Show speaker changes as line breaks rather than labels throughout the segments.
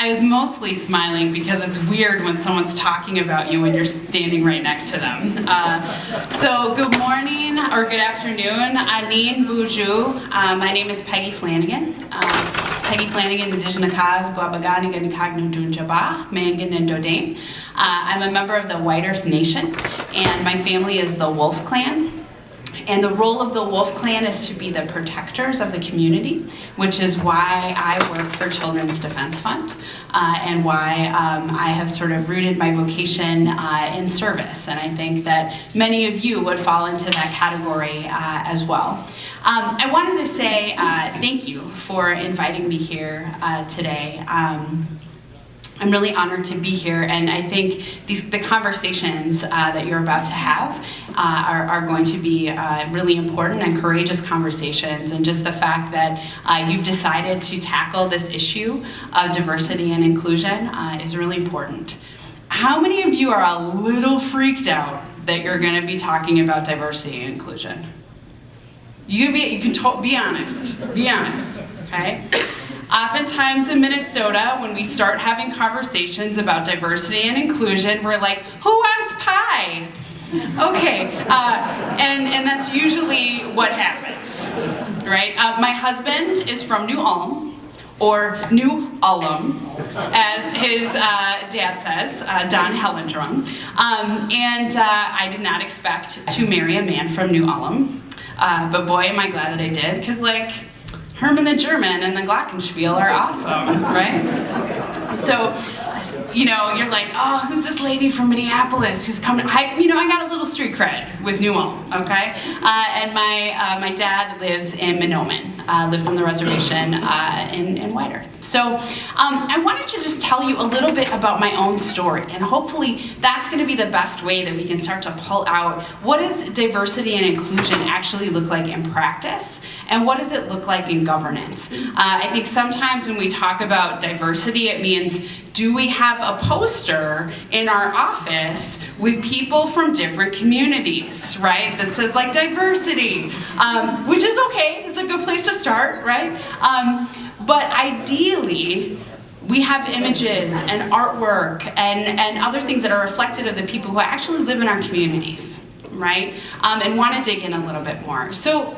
I was mostly smiling because it's weird when someone's talking about you when you're standing right next to them. So good morning or good afternoon. Anin Buju. My name is Peggy Flanagan. Peggy Flanagan, Ndijinakaz, Guabagani, Ganikagnu Dunjaba, Mangan and Dodane. I'm a member of the White Earth Nation, and my family is the Wolf Clan. And the role of the Wolf Clan is to be the protectors of the community, which is why I work for Children's Defense Fund, and why I have sort of rooted my vocation in service. And I think that many of you would fall into that category as well. I wanted to say thank you for inviting me here today. I'm really honored to be here, and I think the conversations that you're about to have are going to be really important and courageous conversations, and just the fact that you've decided to tackle this issue of diversity and inclusion is really important. How many of you are a little freaked out that you're going to be talking about diversity and inclusion? You can be honest, okay? Oftentimes in Minnesota, when we start having conversations about diversity and inclusion, we're like, who wants pie? Okay, and that's usually what happens, right? My husband is from New Ulm, or New Ullum, as his dad says, Don Hellendrum. And I did not expect to marry a man from New Ullum, but boy, am I glad that I did, because like, Herman the German and the Glockenspiel are awesome, right? So, you know, you're like, oh, who's this lady from Minneapolis who's coming? I got a little street cred with New Ulm, okay? And my dad lives in Mahnomen, lives on the reservation in White Earth. So I wanted to just tell you a little bit about my own story, and hopefully that's gonna be the best way that we can start to pull out what does diversity and inclusion actually look like in practice, and what does it look like in governance? I think sometimes when we talk about diversity, it means, do we have a poster in our office with people from different communities, right? That says like diversity, which is okay, it's a good place to start, right? But ideally, we have images and artwork and other things that are reflective of the people who actually live in our communities, right? And want to dig in a little bit more. So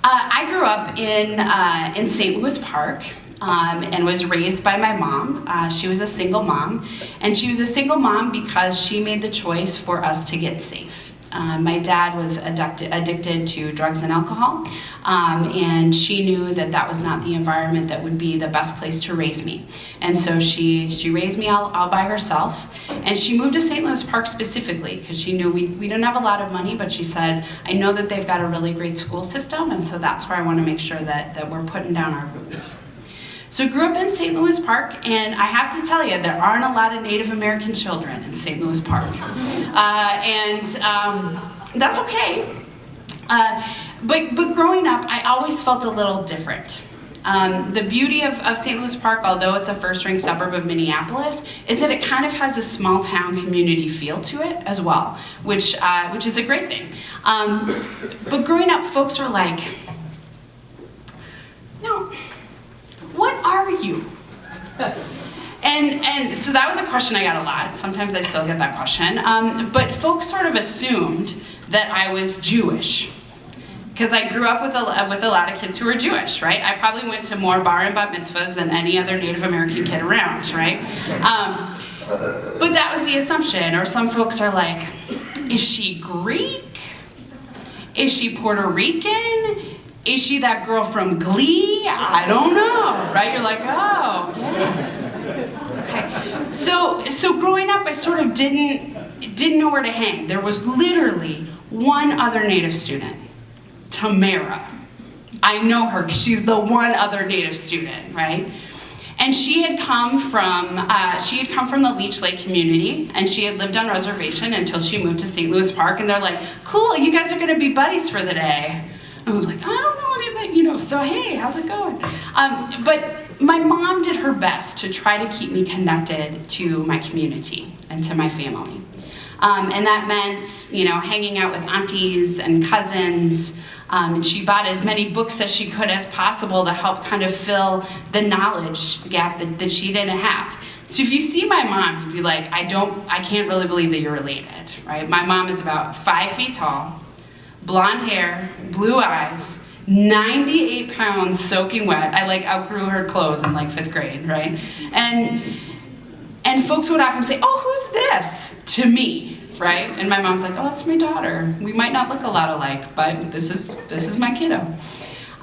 I grew up in St. Louis Park. And was raised by my mom. She was a single mom, and she was a single mom because she made the choice for us to get safe. My dad was addicted to drugs and alcohol, and she knew that that was not the environment that would be the best place to raise me. And so she raised me all by herself, and she moved to St. Louis Park specifically because she knew we didn't have a lot of money, but she said, I know that they've got a really great school system, and so that's where I want to make sure that we're putting down our roots. So I grew up in St. Louis Park, and I have to tell you, there aren't a lot of Native American children in St. Louis Park. That's okay. But growing up, I always felt a little different. The beauty of St. Louis Park, although it's a first-ring suburb of Minneapolis, is that it kind of has a small-town community feel to it as well, which is a great thing. But growing up, folks were like, no. What are you? And so that was a question I got a lot. Sometimes I still get that question. But folks sort of assumed that I was Jewish, because I grew up with a lot of kids who were Jewish, right? I probably went to more bar and bat mitzvahs than any other Native American kid around, right? But that was the assumption. Or some folks are like, is she Greek? Is she Puerto Rican? Is she that girl from Glee? I don't know, right? You're like, oh, yeah. Okay. So growing up, I sort of didn't know where to hang. There was literally one other Native student, Tamara. I know her because she's the one other Native student, right? And she had come from the Leech Lake community, and she had lived on reservation until she moved to St. Louis Park. And they're like, cool, you guys are going to be buddies for the day. I was like, I don't know anything, so hey, how's it going? But my mom did her best to try to keep me connected to my community and to my family. And that meant, hanging out with aunties and cousins, And she bought as many books as she could as possible to help kind of fill the knowledge gap that she didn't have. So if you see my mom, you'd be like, I can't really believe that you're related, right? My mom is about 5 feet tall, blonde hair, blue eyes, 98 pounds soaking wet. I outgrew her clothes in 5th grade, right? And folks would often say, oh, who's this? To me, right? And my mom's like, oh, that's my daughter. We might not look a lot alike, but this is my kiddo.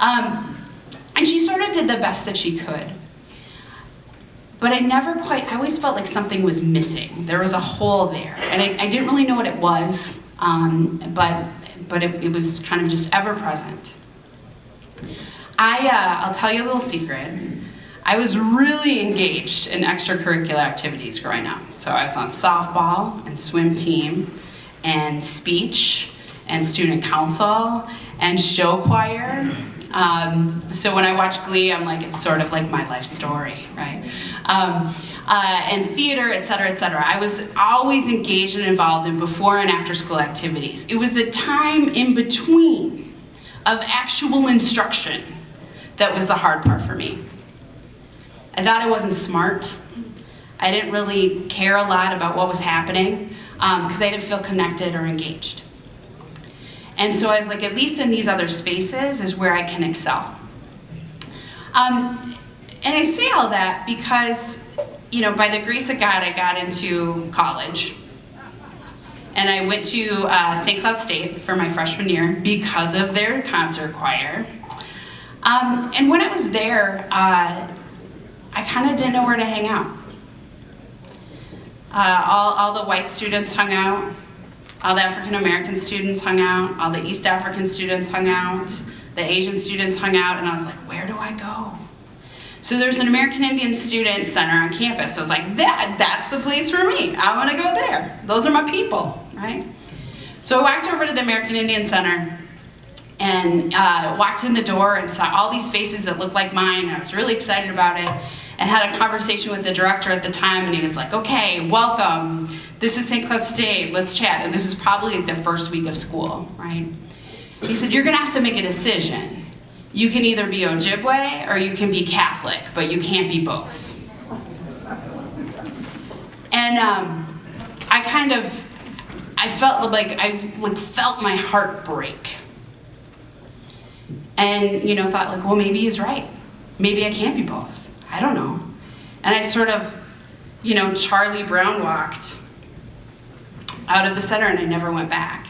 And she sort of did the best that she could. But I always felt like something was missing. There was a hole there. And I didn't really know what it was, but it was kind of just ever present. I'll tell you a little secret. I was really engaged in extracurricular activities growing up. So I was on softball and swim team and speech and student council and show choir. So when I watch Glee, I'm like, it's sort of like my life story, right? And theater, et cetera, et cetera. I was always engaged and involved in before and after school activities. It was the time in between of actual instruction that was the hard part for me. I thought I wasn't smart. I didn't really care a lot about what was happening because I didn't feel connected or engaged. And so I was like, at least in these other spaces is where I can excel. And I say all that because, by the grace of God, I got into college. And I went to St. Cloud State for my freshman year because of their concert choir. And when I was there, I kind of didn't know where to hang out. All the white students hung out. All the African American students hung out. All the East African students hung out. The Asian students hung out. And I was like, where do I go? So there's an American Indian Student Center on campus. So I was like, that's the place for me. I want to go there. Those are my people, right? So I walked over to the American Indian Center and walked in the door and saw all these faces that looked like mine. And I was really excited about it and had a conversation with the director at the time. And he was like, okay, welcome. This is St. Cloud State. Let's chat. And this was probably the first week of school, right? He said, you're going to have to make a decision. You can either be Ojibwe or you can be Catholic, but you can't be both. And I felt like felt my heart break. And, thought like, well, maybe he's right. Maybe I can't be both. I don't know. And I sort of, Charlie Brown walked out of the center and I never went back.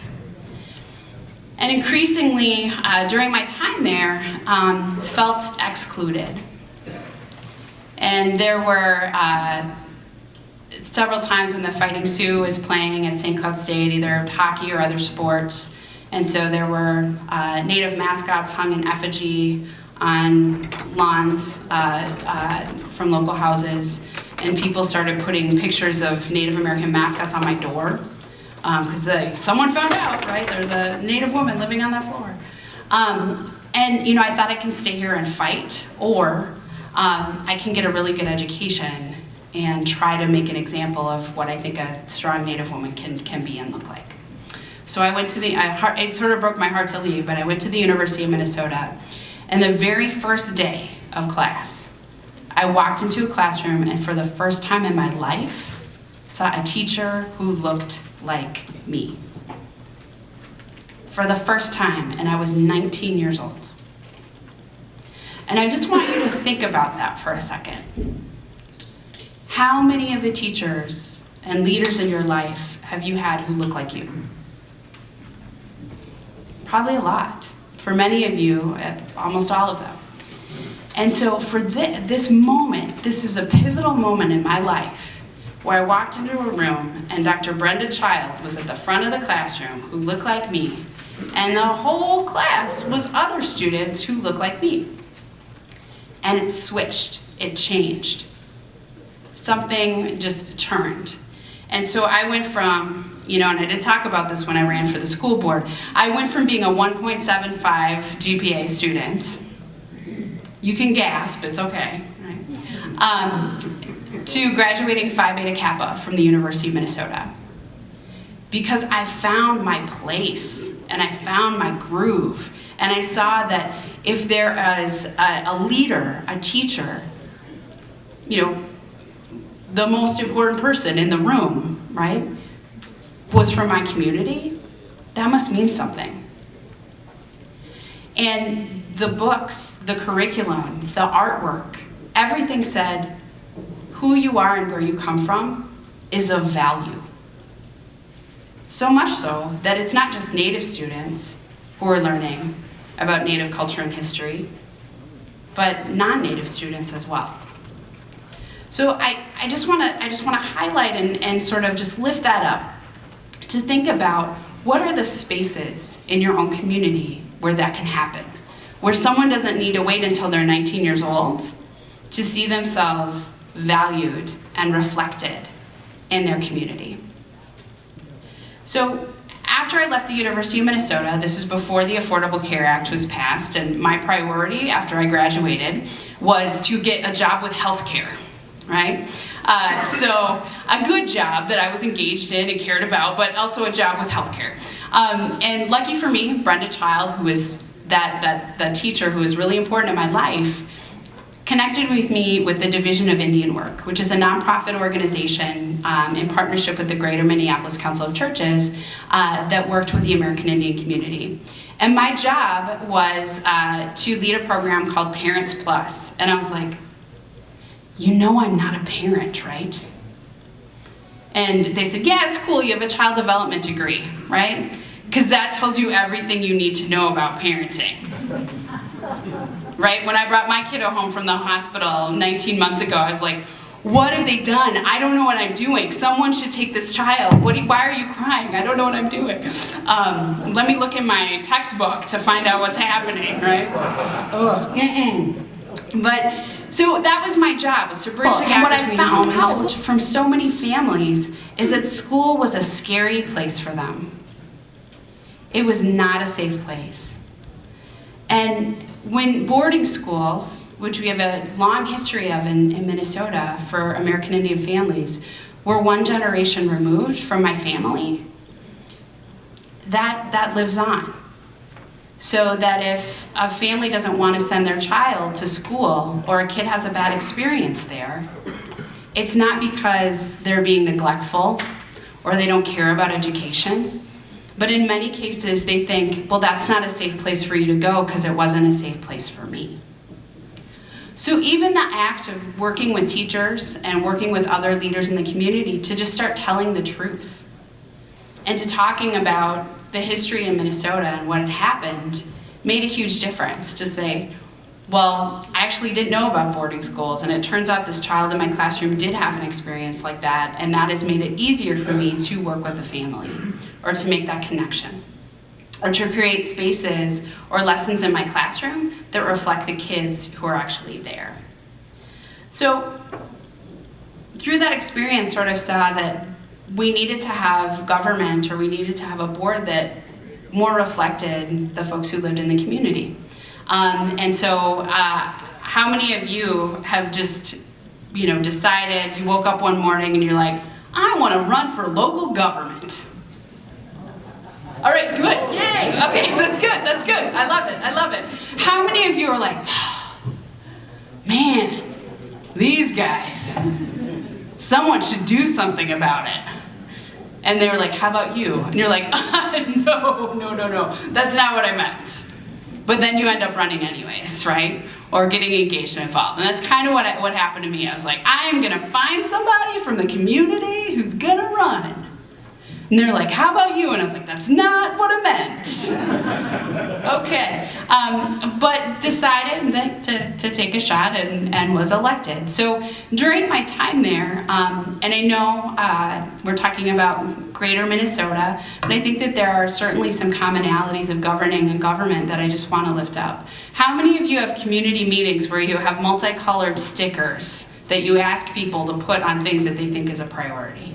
And increasingly, during my time there, felt excluded. And there were several times when the Fighting Sioux was playing at St. Cloud State, either hockey or other sports. And so there were Native mascots hung in effigy on lawns from local houses. And people started putting pictures of Native American mascots on my door. Because someone found out, right? There's a Native woman living on that floor. And I thought I can stay here and fight, or I can get a really good education and try to make an example of what I think a strong Native woman can be and look like. So I went to it sort of broke my heart to leave, but I went to the University of Minnesota. And the very first day of class, I walked into a classroom and for the first time in my life, saw a teacher who looked like me. For the first time, and I was 19 years old. And I just want you to think about that for a second. How many of the teachers and leaders in your life have you had who look like you? Probably a lot. For many of you, almost all of them. And so for this moment, this is a pivotal moment in my life where I walked into a room and Dr. Brenda Child was at the front of the classroom who looked like me, and the whole class was other students who looked like me. And it switched, it changed. Something just turned. And so I went from, and I did talk about this when I ran for the school board, I went from being a 1.75 GPA student, you can gasp, it's okay, right? To graduating Phi Beta Kappa from the University of Minnesota. Because I found my place, and I found my groove, And I saw that if there is a leader, a teacher, the most important person in the room, right, was from my community, that must mean something. And the books, the curriculum, the artwork, everything said who you are and where you come from is of value. So much so that it's not just Native students who are learning about Native culture and history, but non-Native students as well. So I just want to highlight and sort of just lift that up to think about what are the spaces in your own community where that can happen, where someone doesn't need to wait until they're 19 years old to see themselves valued and reflected in their community. So after I left the University of Minnesota, this is before the Affordable Care Act was passed, and my priority after I graduated was to get a job with healthcare, right? So a good job that I was engaged in and cared about, but also a job with healthcare. And lucky for me, Brenda Child, who is that teacher who was really important in my life, connected with me with the Division of Indian Work, which is a nonprofit organization in partnership with the Greater Minneapolis Council of Churches that worked with the American Indian community. And my job was to lead a program called Parents Plus. And I was like, I'm not a parent, right? And they said, yeah, it's cool, you have a child development degree, right? Because that tells you everything you need to know about parenting. Right? When I brought my kiddo home from the hospital 19 months ago, I was like, what have they done? I don't know what I'm doing. Someone should take this child. Why are you crying? I don't know what I'm doing. Let me look in my textbook to find out what's happening, right? But, so that was my job, was to bridge the gap between home and school. From so many families is that school was a scary place for them. It was not a safe place. And when boarding schools, which we have a long history of in Minnesota for American Indian families, were one generation removed from my family, that lives on. So that if a family doesn't want to send their child to school or a kid has a bad experience there, it's not because they're being neglectful or they don't care about education. But in many cases, they think, well, that's not a safe place for you to go because it wasn't a safe place for me. So even the act of working with teachers and working with other leaders in the community to just start telling the truth and to talking about the history in Minnesota and what had happened made a huge difference to say, well, I actually didn't know about boarding schools, and it turns out this child in my classroom did have an experience like that, and that has made it easier for me to work with the family, or to make that connection, or to create spaces or lessons in my classroom that reflect the kids who are actually there. So through that experience, sort of saw that we needed to have government, or we needed to have a board that more reflected the folks who lived in the community. And so how many of you have just, decided, you woke up one morning and you're like, I want to run for local government? All right, good, yay, okay, that's good, I love it. How many of you are like, man, these guys, someone should do something about it? And they were like, how about you? And you're like, no, that's not what I meant. But then you end up running anyways, right? Or getting engaged and involved. And that's kind of what happened to me. I was like, I am gonna find somebody from the community who's gonna run. And they're like, how about you? And I was like, that's not what I meant. Okay, but decided to take a shot and was elected. So during my time there, and I know we're talking about Greater Minnesota, but I think that there are certainly some commonalities of governing and government that I just want to lift up. How many of you have community meetings where you have multicolored stickers that you ask people to put on things that they think is a priority?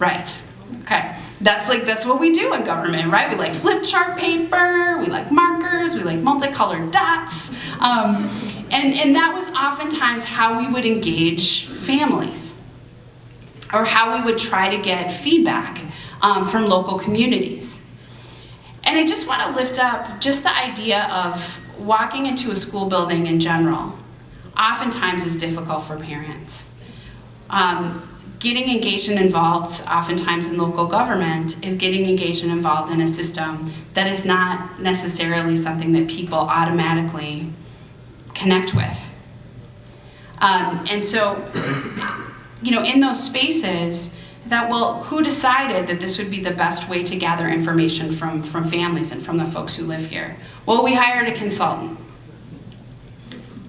Right. Okay, that's what we do in government, right? We like flip chart paper, we like markers, we like multicolored dots. And that was oftentimes how we would engage families, or how we would try to get feedback from local communities. And I just want to lift up just the idea of walking into a school building in general oftentimes is difficult for parents. Getting engaged and involved oftentimes in local government is getting engaged and involved in a system that is not necessarily something that people automatically connect with. And so, in those spaces, that, well, who decided that this would be the best way to gather information from families and from the folks who live here? Well, we hired a consultant.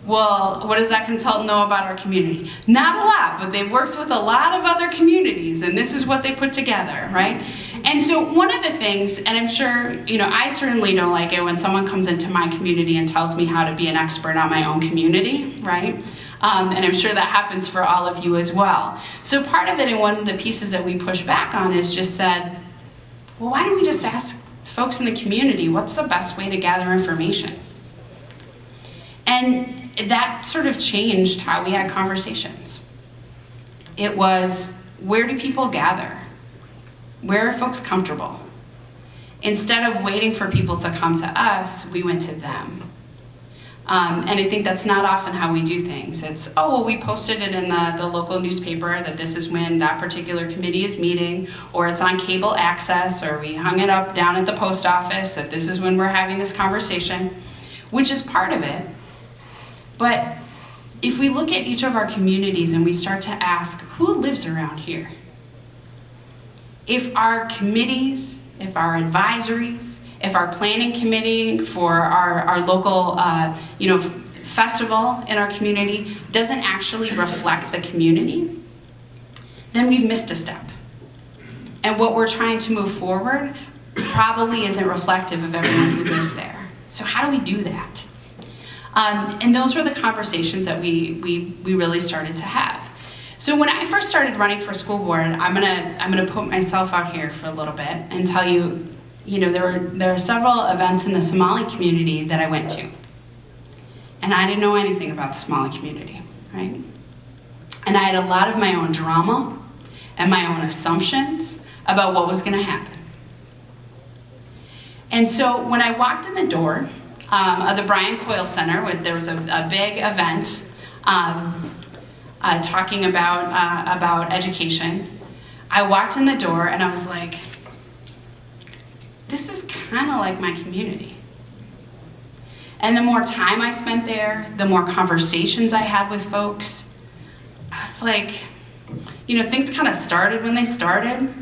Well, what does that consultant know about our community? Not a lot, but they've worked with a lot of other communities, and this is what they put together, right? And so one of the things, and I'm sure, I certainly don't like it when someone comes into my community and tells me how to be an expert on my own community, right? And I'm sure that happens for all of you as well. So part of it, and one of the pieces that we push back on, is just said, well, why don't we just ask folks in the community, what's the best way to gather information? And that sort of changed how we had conversations. It was, where do people gather? Where are folks comfortable? Instead of waiting for people to come to us, we went to them. And I think that's not often how we do things. It's, oh, well, we posted it in the local newspaper that this is when that particular committee is meeting, or it's on cable access, or we hung it up down at the post office that this is when we're having this conversation, which is part of it. But if we look at each of our communities and we start to ask, who lives around here? If our committees, if our advisories, if our planning committee for our local festival in our community doesn't actually reflect the community, then we've missed a step. And what we're trying to move forward probably isn't reflective of everyone who lives there. So how do we do that? And those were the conversations that we really started to have. So when I first started running for school board, I'm gonna put myself out here for a little bit and tell you, there are several events in the Somali community that I went to. And I didn't know anything about the Somali community, right? And I had a lot of my own drama and my own assumptions about what was gonna happen. And so when I walked in the door of the Brian Coyle Center, there was a big event talking about education. I walked in the door and I was like, this is kind of like my community. And the more time I spent there, the more conversations I had with folks, I was like, things kind of started when they started,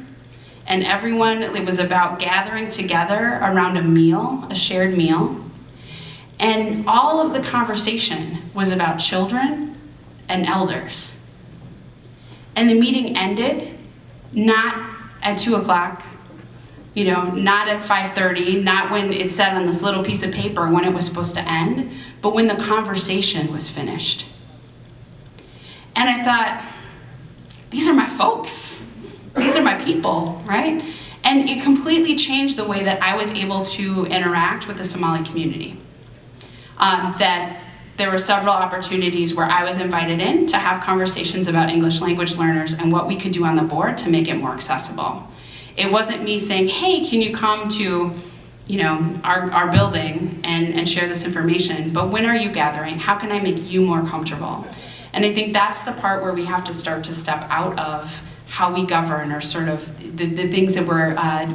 and it was about gathering together around a meal, a shared meal. And all of the conversation was about children and elders. And the meeting ended not at 2 o'clock, not at 5:30, not when it said on this little piece of paper when it was supposed to end, but when the conversation was finished. And I thought, these are my folks. These are my people, right? And it completely changed the way that I was able to interact with the Somali community. That there were several opportunities where I was invited in to have conversations about English language learners and what we could do on the board to make it more accessible. It wasn't me saying, hey, can you come to our building and share this information, but when are you gathering? How can I make you more comfortable? And I think that's the part where we have to start to step out of how we govern, or sort of the things that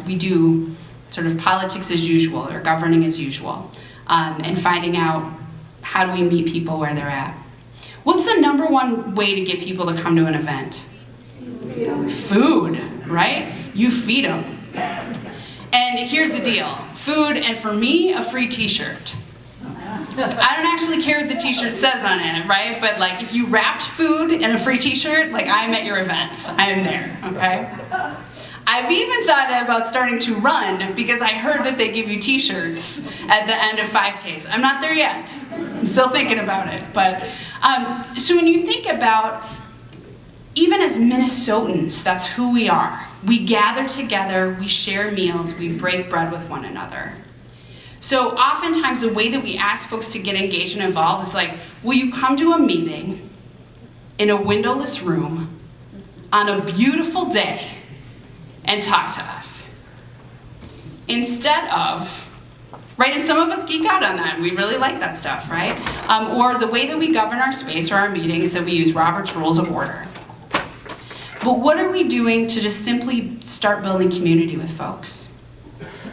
we do, sort of politics as usual or governing as usual. And finding out, how do we meet people where they're at? What's the number one way to get people to come to an event? Food, right? You feed them. And here's the deal, food, and for me, a free t-shirt. I don't actually care what the t-shirt says on it, right? But like, if you wrapped food in a free t-shirt, like, I'm at your events, I am there, okay? I've even thought about starting to run because I heard that they give you t-shirts at the end of 5Ks. I'm not there yet. I'm still thinking about it. But so when you think about, even as Minnesotans, that's who we are. We gather together, we share meals, we break bread with one another. So oftentimes the way that we ask folks to get engaged and involved is like, will you come to a meeting in a windowless room on a beautiful day and talk to us? instead of, right, and some of us geek out on that, and we really like that stuff, right? Or the way that we govern our space or our meeting is that we use Robert's Rules of Order. But what are we doing to just simply start building community with folks?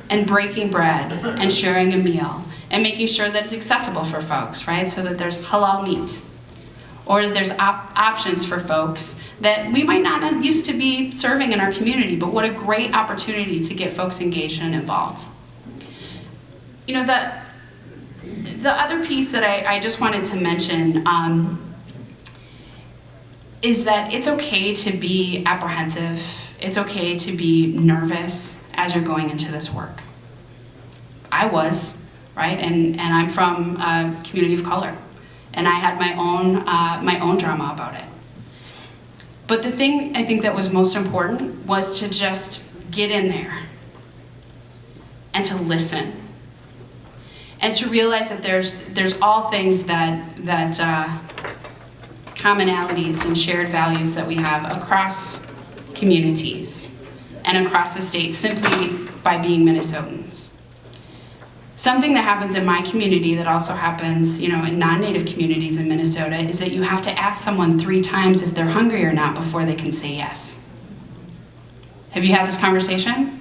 And breaking bread, and sharing a meal, and making sure that it's accessible for folks, right? So that there's halal meat, or that there's options for folks that we might not used to be serving in our community, but what a great opportunity to get folks engaged and involved. You know, the other piece that I just wanted to mention is that it's okay to be apprehensive. It's okay to be nervous as you're going into this work. I was, right? And I'm from a community of color, and I had my own drama about it. But the thing I think that was most important was to just get in there and to listen. And to realize that there's all things that commonalities and shared values that we have across communities and across the state simply by being Minnesotans. Something that happens in my community that also happens, you know, in non-native communities in Minnesota is that you have to ask someone 3 times if they're hungry or not before they can say yes. Have you had this conversation?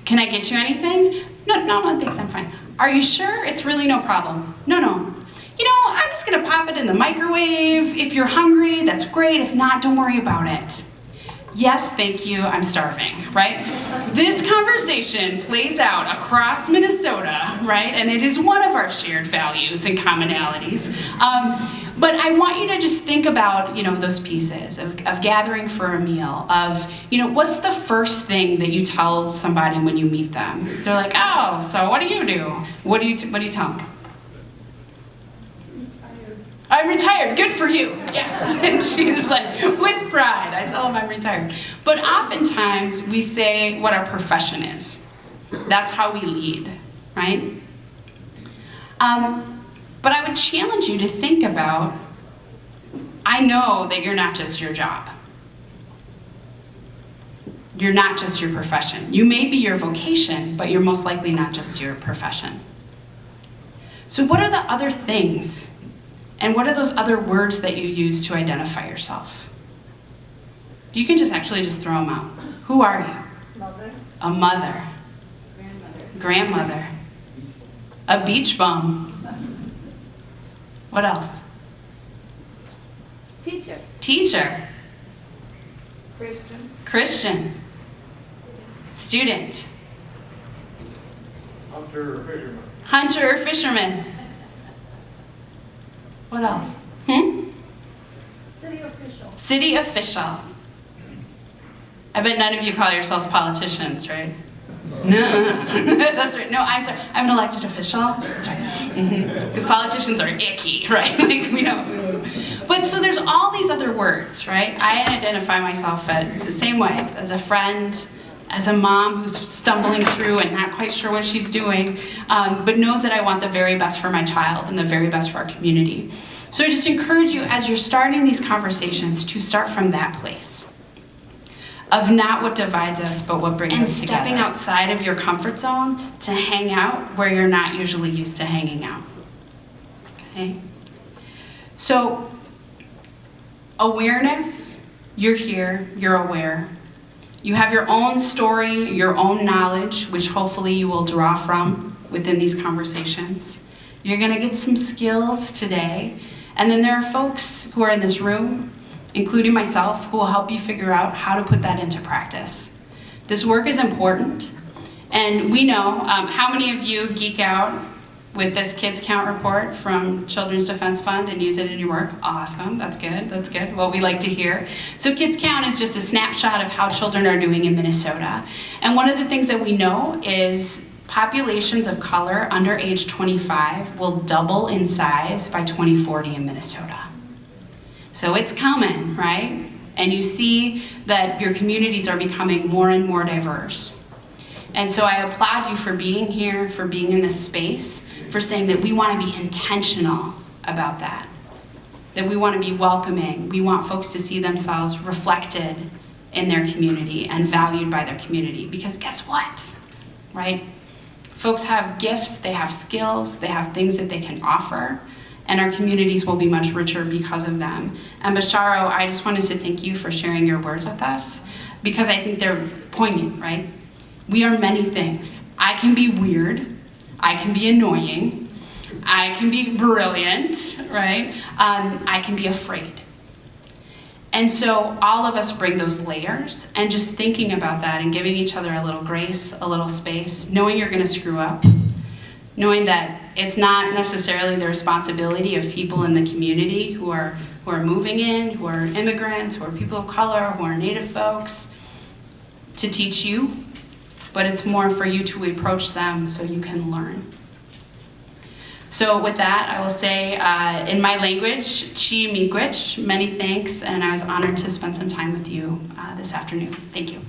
Can I get you anything? No, thanks, I'm fine. Are you sure? It's really no problem. No. You know, I'm just gonna pop it in the microwave. If you're hungry, that's great. If not, don't worry about it. Yes, thank you, I'm starving, right? This conversation plays out across Minnesota, right? And it is one of our shared values and commonalities. But I want you to just think about, you know, those pieces of gathering for a meal, of, you know, what's the first thing that you tell somebody when you meet them? They're like, oh, so what do you do? What do you tell them? I'm retired, good for you. Yes, and she's like, with pride, I tell them I'm retired. But oftentimes we say what our profession is. That's how we lead, right? But I would challenge you to think about, I know that you're not just your job. You're not just your profession. You may be your vocation, but you're most likely not just your profession. So what are the other things? And what are those other words that you use to identify yourself? You can just actually just throw them out. Who are you?
Mother.
A mother. Grandmother. A beach bum. What else?
Teacher.
Teacher.
Christian.
Christian. Student.
Hunter or fisherman.
Hunter or fisherman. What else?
City official.
City official. I bet none of you call yourselves politicians, right? No. That's right. No, I'm sorry. I'm an elected official. That's right. Because politicians are icky, right? Like, we don't. But so there's all these other words, right? I identify myself the same way, as a friend, as a mom who's stumbling through and not quite sure what she's doing, but knows that I want the very best for my child and the very best for our community. So I just encourage you, as you're starting these conversations, to start from that place of not what divides us, but what brings us together. And stepping outside of your comfort zone to hang out where you're not usually used to hanging out. Okay? So, awareness, you're here, you're aware. You have your own story, your own knowledge, which hopefully you will draw from within these conversations. You're gonna get some skills today. And then there are folks who are in this room, including myself, who will help you figure out how to put that into practice. This work is important. And we know, how many of you geek out with this Kids Count report from Children's Defense Fund and use it in your work? Awesome, that's good, what we like to hear. So Kids Count is just a snapshot of how children are doing in Minnesota. And one of the things that we know is populations of color under age 25 will double in size by 2040 in Minnesota. So it's coming, right? And you see that your communities are becoming more and more diverse. And so I applaud you for being here, for being in this space, for saying that we want to be intentional about that we want to be welcoming. We want folks to see themselves reflected in their community and valued by their community. Because guess what? right? Folks have gifts, they have skills, they have things that they can offer, and our communities will be much richer because of them. And Basharo, I just wanted to thank you for sharing your words with us, because I think they're poignant, right? We are many things. I can be weird, I can be annoying, I can be brilliant, right? I can be afraid. And so all of us bring those layers, and just thinking about that and giving each other a little grace, a little space, knowing you're gonna screw up, knowing that it's not necessarily the responsibility of people in the community who are moving in, who are immigrants, who are people of color, who are Native folks, to teach you, but it's more for you to approach them so you can learn. So with that, I will say, in my language, chi miigwech, many thanks, and I was honored to spend some time with you this afternoon. Thank you.